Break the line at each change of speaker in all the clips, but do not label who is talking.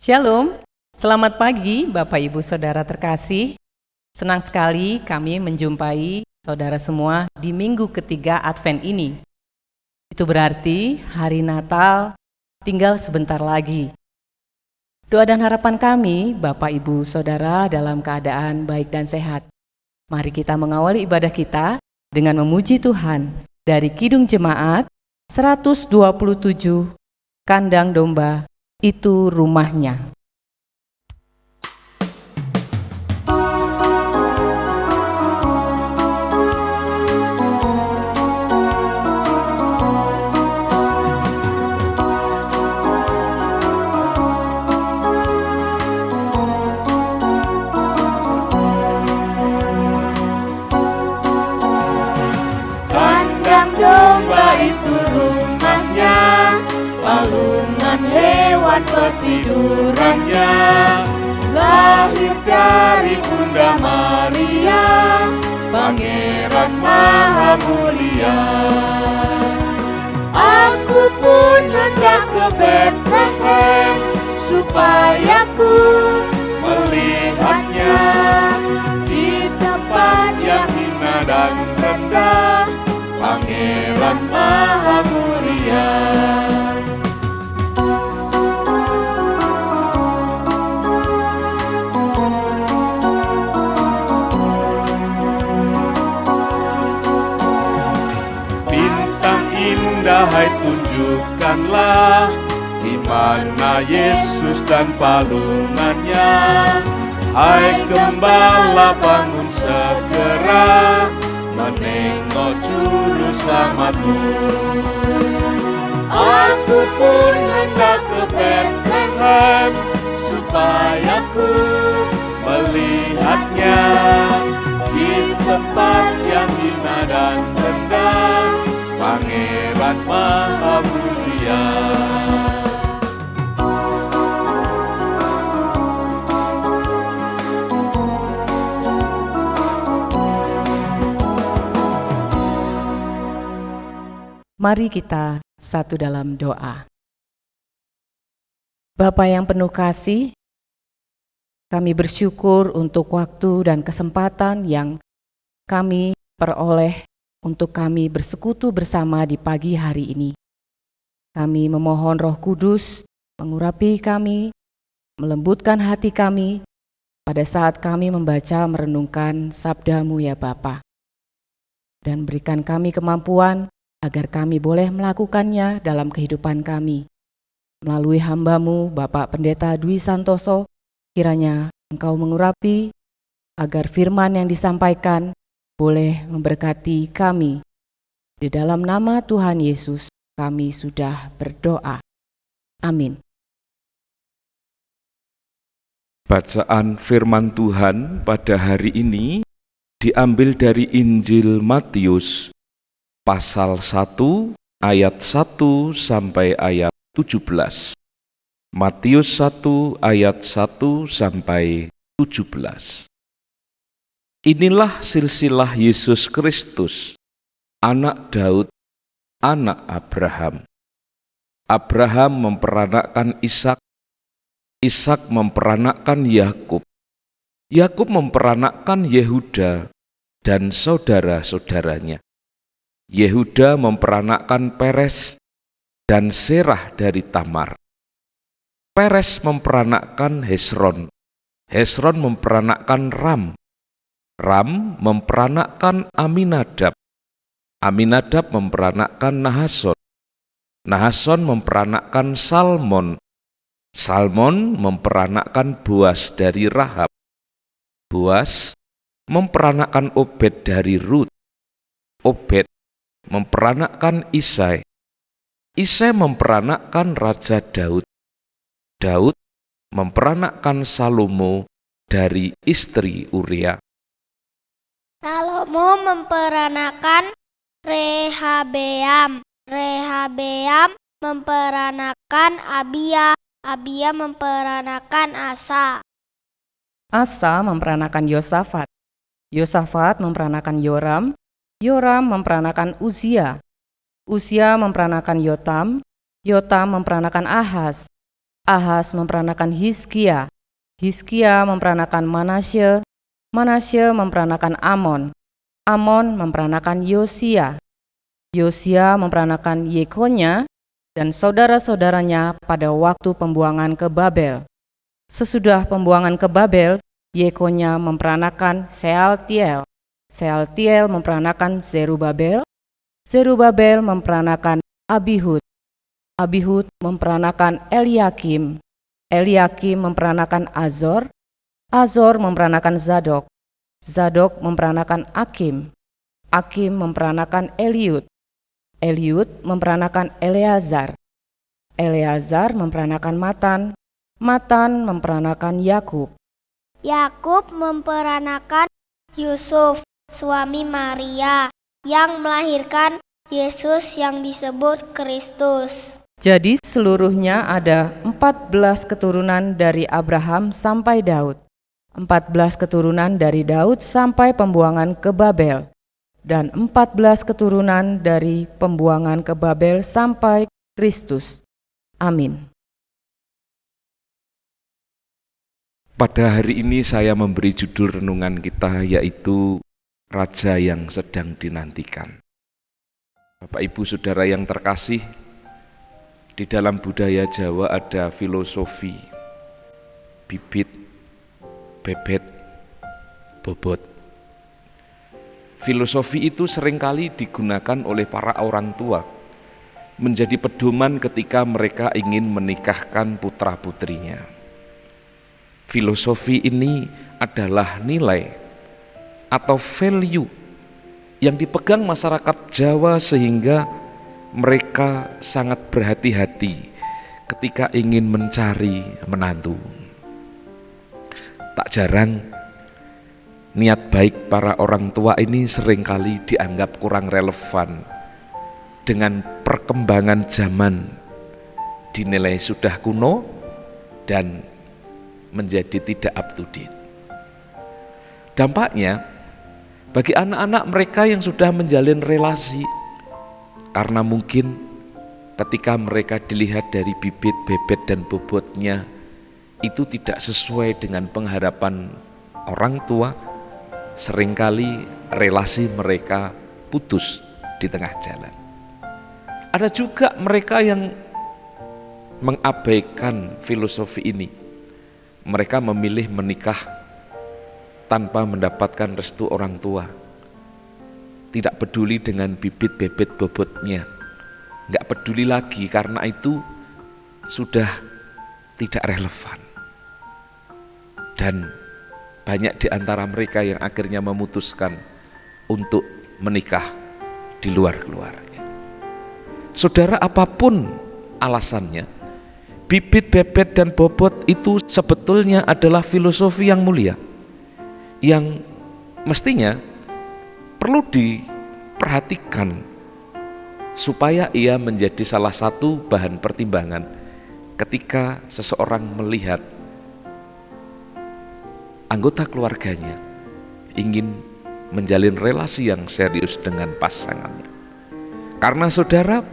Shalom, selamat pagi Bapak Ibu Saudara terkasih. Senang sekali kami menjumpai saudara semua di minggu ketiga Advent ini. Itu berarti hari Natal tinggal sebentar lagi. Doa dan harapan kami Bapak Ibu Saudara dalam keadaan baik dan sehat. Mari kita mengawali ibadah kita dengan memuji Tuhan dari Kidung Jemaat 127, Kandang Domba itu rumahnya.
Kandang domba itu rumahnya, palungan hewan petidurannya. Lahir dari Bunda Maria, Pangeran Maha Mulia. Aku pun hendak ke Bethlehem, supaya ku melihatnya di tempat yang hina dan rendah, Pangeran Maha Mulia. Bintang indah, hai tunjukkanlah di mana Yesus dan palungannya. Hai gembala, bangun segera menengok juru selamatmu. Aku pun hendak ke Bethlehem, supaya ku melihatnya di tempat yang hina dan rendah, Pangeran Maha Mulia.
Mari kita satu dalam doa. Bapa yang penuh kasih, kami bersyukur untuk waktu dan kesempatan yang kami peroleh untuk kami bersekutu bersama di pagi hari ini. Kami memohon Roh Kudus mengurapi kami, melembutkan hati kami pada saat kami membaca merenungkan sabda-Mu ya Bapa. Dan berikan kami kemampuan agar kami boleh melakukannya dalam kehidupan kami. Melalui hamba-Mu, Bapak Pendeta Dwi Santoso, kiranya Engkau mengurapi agar firman yang disampaikan boleh memberkati kami. Di dalam nama Tuhan Yesus, kami sudah berdoa. Amin.
Bacaan firman Tuhan pada hari ini diambil dari Injil Matius pasal 1 ayat 1 sampai ayat 17. Matius 1 ayat 1 sampai 17. Inilah silsilah Yesus Kristus, anak Daud, anak Abraham. Abraham memperanakkan Ishak, Ishak memperanakkan Yakub, Yakub memperanakkan Yehuda dan saudara-saudaranya. Yehuda memperanakkan Peres dan Serah dari Tamar. Peres memperanakkan Hesron, Hesron memperanakkan Ram, Ram memperanakkan Aminadab, Aminadab memperanakkan Nahason, Nahason memperanakkan Salmon, Salmon memperanakkan Boas dari Rahab, Boas memperanakkan Obed dari Rut, Obed memperanakkan Isai, Isai memperanakkan Raja Daud, Daud memperanakkan Salomo dari istri Uria.
Salomo memperanakkan Rehabeam, Rehabeam memperanakkan Abia, Abia memperanakkan Asa,
Asa memperanakkan Yosafat, Yosafat memperanakkan Yoram, Yoram memperanakkan Uzia, Uzia memperanakkan Yotam, Yotam memperanakkan Ahaz, Ahas memperanakan Hizkia, Hizkia memperanakan Manasye, Manasye memperanakan Amon, Amon memperanakan Yosia, Yosia memperanakan Yekonya dan saudara-saudaranya pada waktu pembuangan ke Babel. Sesudah pembuangan ke Babel, Yekonya memperanakan Sealtiel, Sealtiel memperanakan Zerubabel, Zerubabel memperanakan Abihud, Abihud memperanakan Eliakim, Eliakim memperanakan Azor, Azor memperanakan Zadok, Zadok memperanakan Akim, Akim memperanakan Eliud, Eliud memperanakan Eleazar, Eleazar memperanakan Matan, Matan memperanakan Yakub,
Yakub memperanakan Yusuf, suami Maria, yang melahirkan Yesus yang disebut Kristus.
Jadi seluruhnya ada 14 keturunan dari Abraham sampai Daud, 14 keturunan dari Daud sampai pembuangan ke Babel, dan 14 keturunan dari pembuangan ke Babel sampai Kristus. Amin.
Pada hari ini saya memberi judul renungan kita yaitu Raja yang sedang dinantikan. Bapak Ibu Saudara yang terkasih, di dalam budaya Jawa ada filosofi bibit, bebet, bobot. Filosofi itu seringkali digunakan oleh para orang tua menjadi pedoman ketika mereka ingin menikahkan putra-putrinya. Filosofi ini adalah nilai atau value yang dipegang masyarakat Jawa sehingga mereka sangat berhati-hati ketika ingin mencari menantu. Tak jarang niat baik para orang tua ini seringkali dianggap kurang relevan dengan perkembangan zaman, dinilai sudah kuno dan menjadi tidak up to date. Dampaknya bagi anak-anak mereka yang sudah menjalin relasi, karena mungkin ketika mereka dilihat dari bibit, bebet, dan bobotnya itu tidak sesuai dengan pengharapan orang tua, seringkali relasi mereka putus di tengah jalan. Ada juga mereka yang mengabaikan filosofi ini. Mereka memilih menikah tanpa mendapatkan restu orang tua, tidak peduli dengan bibit, bebet, bobotnya, nggak peduli lagi karena itu sudah tidak relevan. Dan banyak di antara mereka yang akhirnya memutuskan untuk menikah di luar keluarga. Saudara, apapun alasannya, bibit, bebet, dan bobot itu sebetulnya adalah filosofi yang mulia, yang mestinya perlu diperhatikan supaya ia menjadi salah satu bahan pertimbangan ketika seseorang melihat anggota keluarganya ingin menjalin relasi yang serius dengan pasangannya. Karena saudara,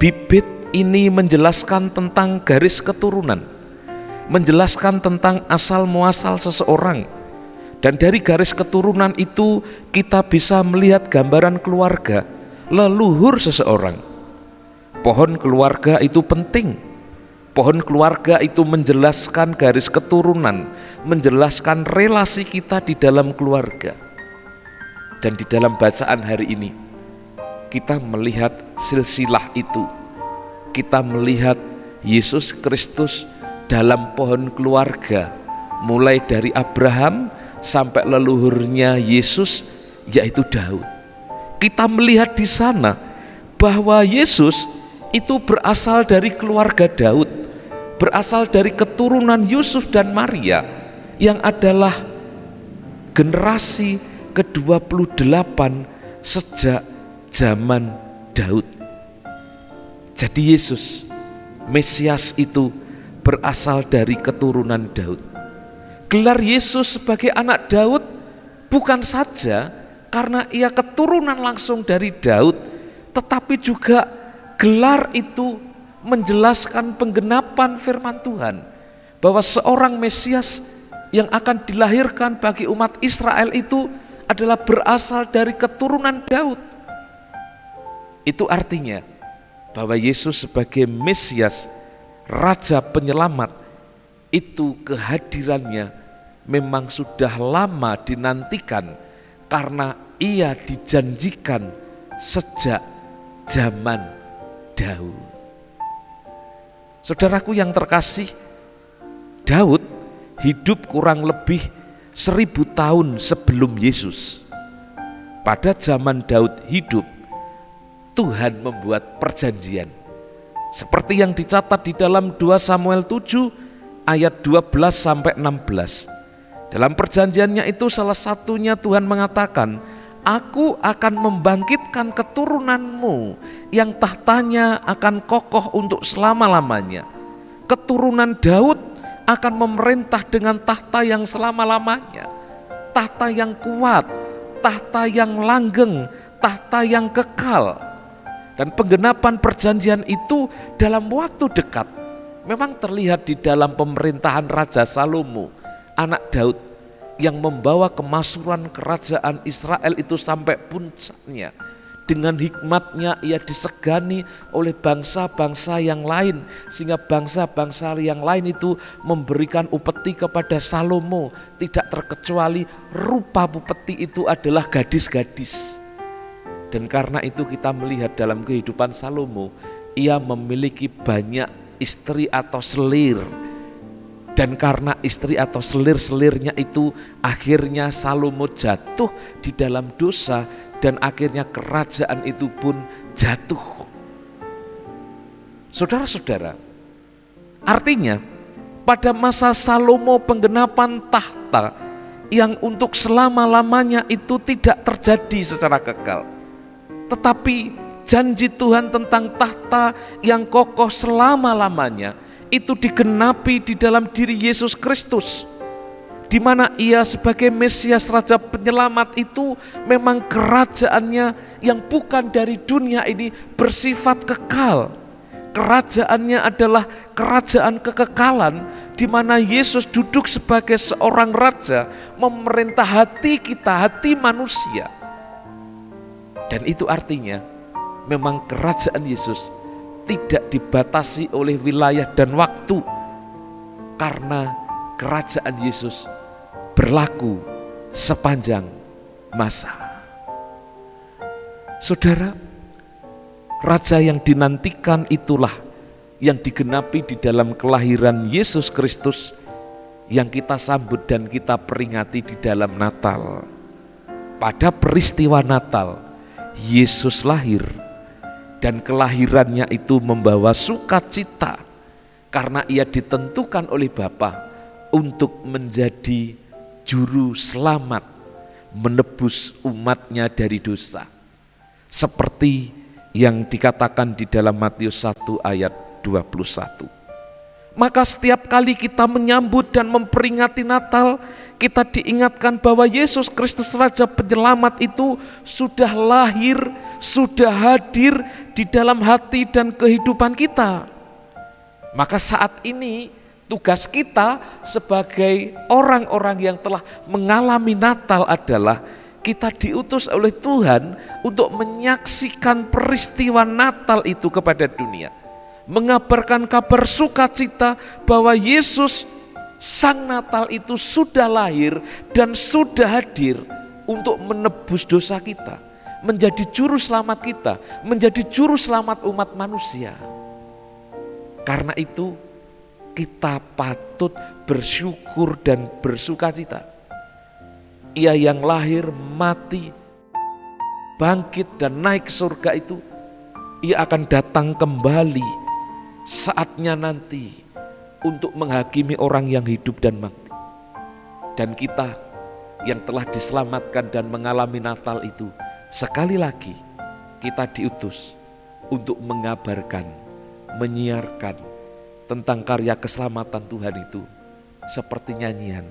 bibit ini menjelaskan tentang garis keturunan, menjelaskan tentang asal muasal seseorang. Dan dari garis keturunan itu kita bisa melihat gambaran keluarga, leluhur seseorang. Pohon keluarga itu penting. Pohon keluarga itu menjelaskan garis keturunan, menjelaskan relasi kita di dalam keluarga. Dan di dalam bacaan hari ini, kita melihat silsilah itu. Kita melihat Yesus Kristus dalam pohon keluarga, mulai dari Abraham sampai leluhurnya Yesus, yaitu Daud. Kita melihat di sana bahwa Yesus itu berasal dari keluarga Daud, berasal dari keturunan Yusuf dan Maria yang adalah generasi ke-28 sejak zaman Daud. Jadi Yesus, Mesias itu berasal dari keturunan Daud. Gelar Yesus sebagai anak Daud bukan saja karena ia keturunan langsung dari Daud, tetapi juga gelar itu menjelaskan penggenapan firman Tuhan bahwa seorang Mesias yang akan dilahirkan bagi umat Israel itu adalah berasal dari keturunan Daud. Itu artinya bahwa Yesus sebagai Mesias, Raja Penyelamat, itu kehadirannya memang sudah lama dinantikan karena ia dijanjikan sejak zaman Daud. Saudaraku yang terkasih, Daud hidup kurang lebih 1000 tahun sebelum Yesus. Pada zaman Daud hidup, Tuhan membuat perjanjian. Seperti yang dicatat di dalam 2 Samuel 7 ayat 12 sampai 16. Dalam perjanjiannya itu salah satunya Tuhan mengatakan, Aku akan membangkitkan keturunanmu yang tahtanya akan kokoh untuk selama-lamanya. Keturunan Daud akan memerintah dengan tahta yang selama-lamanya. Tahta yang kuat, tahta yang langgeng, tahta yang kekal. Dan penggenapan perjanjian itu dalam waktu dekat memang terlihat di dalam pemerintahan Raja Salomo, anak Daud, yang membawa kemakmuran kerajaan Israel itu sampai puncaknya. Dengan hikmatnya ia disegani oleh bangsa-bangsa yang lain, sehingga bangsa-bangsa yang lain itu memberikan upeti kepada Salomo. Tidak terkecuali rupa upeti itu adalah gadis-gadis. Dan karena itu kita melihat dalam kehidupan Salomo, ia memiliki banyak istri atau selir. Dan karena istri atau selir-selirnya itu akhirnya Salomo jatuh di dalam dosa dan akhirnya kerajaan itu pun jatuh. Saudara-saudara, artinya pada masa Salomo penggenapan tahta yang untuk selama-lamanya itu tidak terjadi secara kekal. Tetapi janji Tuhan tentang tahta yang kokoh selama-lamanya itu digenapi di dalam diri Yesus Kristus, di mana ia sebagai Mesias Raja Penyelamat itu memang kerajaannya yang bukan dari dunia ini bersifat kekal. Kerajaannya adalah kerajaan kekekalan, di mana Yesus duduk sebagai seorang raja memerintah hati kita, hati manusia. Dan itu artinya memang kerajaan Yesus tidak dibatasi oleh wilayah dan waktu, karena kerajaan Yesus berlaku sepanjang masa. Saudara, raja yang dinantikan itulah yang digenapi di dalam kelahiran Yesus Kristus yang kita sambut dan kita peringati di dalam Natal. Pada peristiwa Natal, Yesus lahir. Dan kelahirannya itu membawa sukacita karena ia ditentukan oleh Bapa untuk menjadi juru selamat, menebus umatnya dari dosa. Seperti yang dikatakan di dalam Matius 1 ayat 21. Maka setiap kali kita menyambut dan memperingati Natal, kita diingatkan bahwa Yesus Kristus Raja Penyelamat itu sudah lahir, sudah hadir di dalam hati dan kehidupan kita. Maka saat ini tugas kita sebagai orang-orang yang telah mengalami Natal adalah kita diutus oleh Tuhan untuk menyaksikan peristiwa Natal itu kepada dunia. Mengabarkan kabar sukacita bahwa Yesus Sang Natal itu sudah lahir dan sudah hadir untuk menebus dosa kita, menjadi juru selamat kita, menjadi juru selamat umat manusia. Karena itu kita patut bersyukur dan bersukacita. Ia yang lahir, mati, bangkit dan naik surga itu, ia akan datang kembali saatnya nanti untuk menghakimi orang yang hidup dan mati. Dan kita yang telah diselamatkan dan mengalami Natal itu, sekali lagi kita diutus untuk mengabarkan, menyiarkan tentang karya keselamatan Tuhan itu. Seperti nyanyian,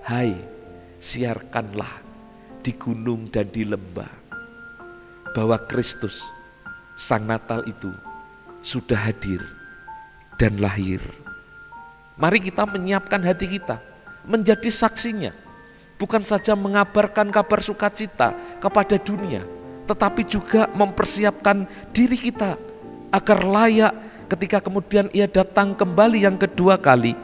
hai siarkanlah di gunung dan di lembah bahwa Kristus Sang Natal itu sudah hadir dan lahir. Mari kita menyiapkan hati kita menjadi saksinya, bukan saja mengabarkan kabar sukacita kepada dunia, tetapi juga mempersiapkan diri kita agar layak ketika kemudian Ia datang kembali yang kedua kali,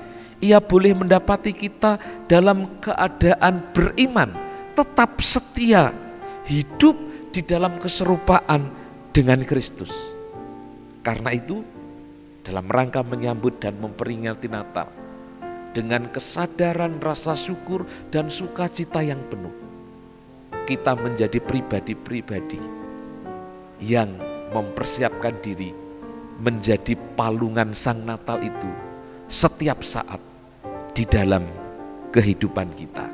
Ia boleh mendapati kita dalam keadaan beriman, tetap setia, hidup di dalam keserupaan dengan Kristus. Karena itu, dalam rangka menyambut dan memperingati Natal, dengan kesadaran rasa syukur dan sukacita yang penuh, kita menjadi pribadi-pribadi yang mempersiapkan diri menjadi palungan Sang Natal itu setiap saat di dalam kehidupan kita.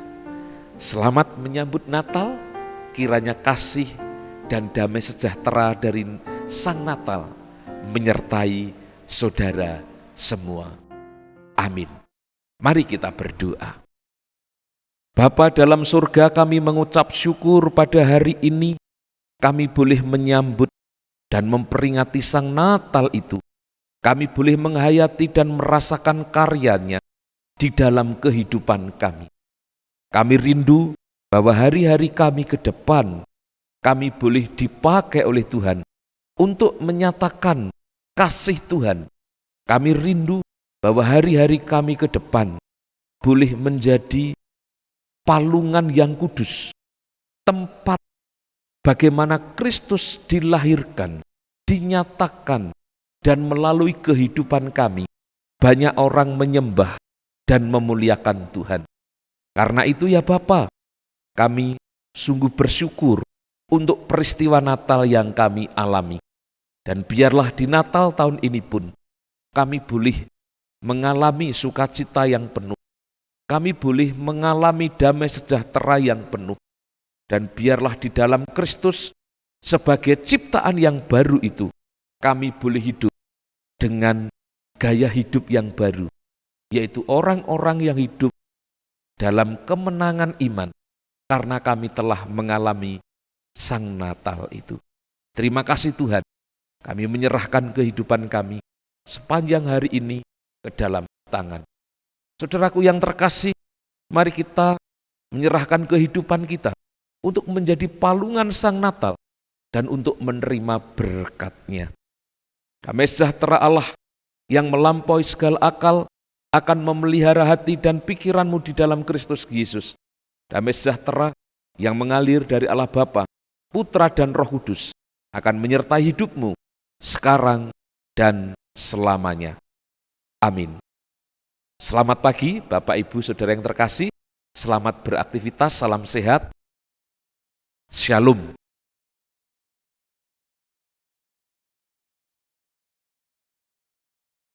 Selamat menyambut Natal, kiranya kasih dan damai sejahtera dari Sang Natal menyertai saudara semua. Amin. Mari kita berdoa. Bapa dalam surga, kami mengucap syukur pada hari ini kami boleh menyambut dan memperingati Sang Natal itu. Kami boleh menghayati dan merasakan karyanya di dalam kehidupan kami. Kami rindu bahwa hari-hari kami ke depan kami boleh dipakai oleh Tuhan untuk menyatakan kasih Tuhan. Kami rindu bahwa hari-hari kami ke depan boleh menjadi palungan yang kudus, tempat bagaimana Kristus dilahirkan, dinyatakan, dan melalui kehidupan kami banyak orang menyembah dan memuliakan Tuhan. Karena itu ya Bapa, kami sungguh bersyukur untuk peristiwa Natal yang kami alami. Dan biarlah di Natal tahun ini pun kami boleh mengalami sukacita yang penuh. Kami boleh mengalami damai sejahtera yang penuh. Dan biarlah di dalam Kristus sebagai ciptaan yang baru itu, kami boleh hidup dengan gaya hidup yang baru, yaitu orang-orang yang hidup dalam kemenangan iman, karena kami telah mengalami Sang Natal itu. Terima kasih Tuhan. Kami menyerahkan kehidupan kami sepanjang hari ini ke dalam tangan. Saudaraku yang terkasih, mari kita menyerahkan kehidupan kita untuk menjadi palungan Sang Natal dan untuk menerima berkat-Nya. Damai sejahtera Allah yang melampaui segala akal akan memelihara hati dan pikiranmu di dalam Kristus Yesus. Damai sejahtera yang mengalir dari Allah Bapa, Putra dan Roh Kudus akan menyertai hidupmu sekarang dan selamanya. Amin. Selamat pagi Bapak Ibu Saudara yang terkasih. Selamat beraktivitas, salam sehat. Shalom.